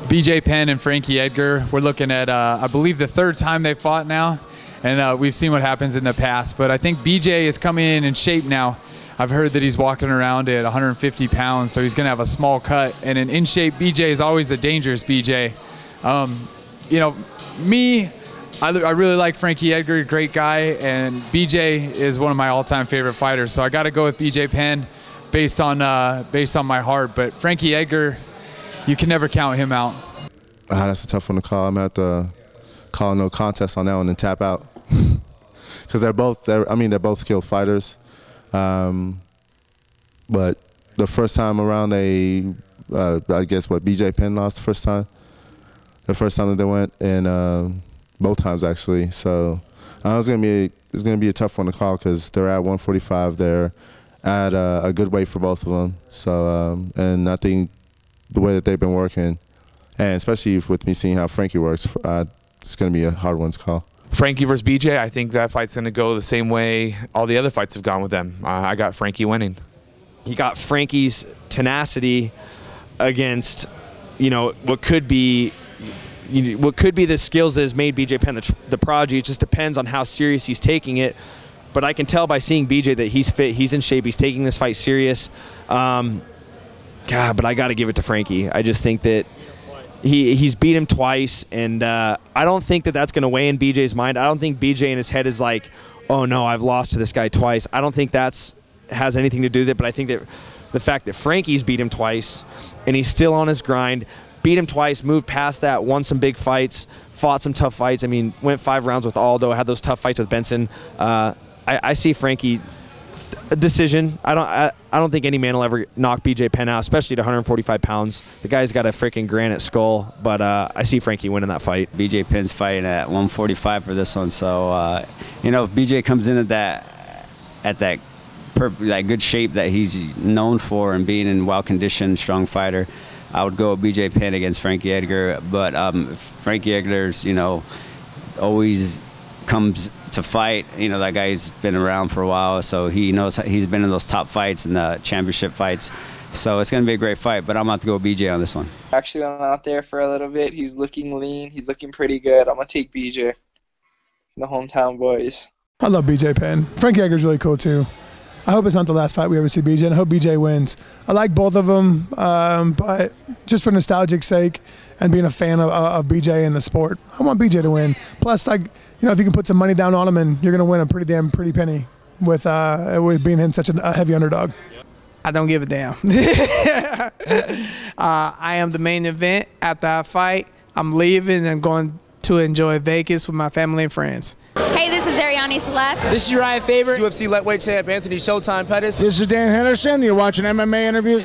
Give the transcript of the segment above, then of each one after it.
BJ Penn and Frankie Edgar. We're looking at, I believe, the third time they fought now, and we've seen what happens in the past. But I think BJ is coming in shape now. I've heard that he's walking around at 150 pounds, so he's going to have a small cut. And an in-shape BJ is always a dangerous BJ. You know, me, I really like Frankie Edgar, great guy, and BJ is one of my all-time favorite fighters. So I got to go with BJ Penn based on my heart. But Frankie Edgar, you can never count him out. That's a tough one to call. I'm going to have to call no contest on that one and tap out. Because they're both skilled fighters. But the first time around, I guess BJ Penn lost the first time that they went, and both times actually. So it's gonna be a tough one to call because they're at 145. They're at a good weight for both of them. So and I think the way that they've been working, and especially with me seeing how Frankie works, it's gonna be a hard one to call. Frankie versus BJ, I think that fight's going to go the same way all the other fights have gone with them. I got Frankie winning. He got Frankie's tenacity against, what could be the skills that has made BJ Penn the prodigy. It just depends on how serious he's taking it. But I can tell by seeing BJ that he's fit, he's in shape, he's taking this fight serious. But I got to give it to Frankie. I just think that he's beat him twice, and I don't think that that's going to weigh in BJ's mind. I don't think BJ in his head is like, oh no, I've lost to this guy twice. I don't think has anything to do with it, but I think that the fact that Frankie's beat him twice and he's still on his grind, beat him twice, moved past that, won some big fights, fought some tough fights. I mean, went 5 rounds with Aldo, had those tough fights with Benson. I see Frankie a decision. I don't think any man will ever knock BJ Penn out, especially at 145 pounds. The guy's got a freaking granite skull, but I see Frankie winning that fight. BJ Penn's fighting at 145 for this one, so if BJ comes in at that perfect, that good shape that he's known for and being in well-conditioned, strong fighter, I would go with BJ Penn against Frankie Edgar. But Frankie Edgar's, always comes to fight. That guy's been around for a while, so he knows he's been in those top fights and the championship fights. So it's going to be a great fight, but I'm going to have to go with BJ on this one. Actually went out there for a little bit. He's looking lean. He's looking pretty good. I'm going to take BJ. The hometown boys. I love BJ Penn. Frankie Edgar's really cool too. I hope it's not the last fight we ever see BJ, and I hope BJ wins. I like both of them, but just for nostalgic sake and being a fan of BJ in the sport, I want BJ to win. Plus, if you can put some money down on him, and you're going to win a pretty penny with being him such a heavy underdog. I don't give a damn. I am the main event. After I fight, I'm leaving and going to enjoy Vegas with my family and friends. Hey, this is Ariane Celeste. This is Uriah Faber. UFC lightweight champ Anthony Showtime Pettis. This is Dan Henderson. You're watching MMA Interviews.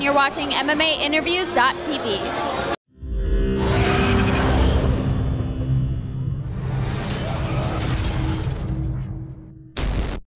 You're watching MMAinterviews.tv.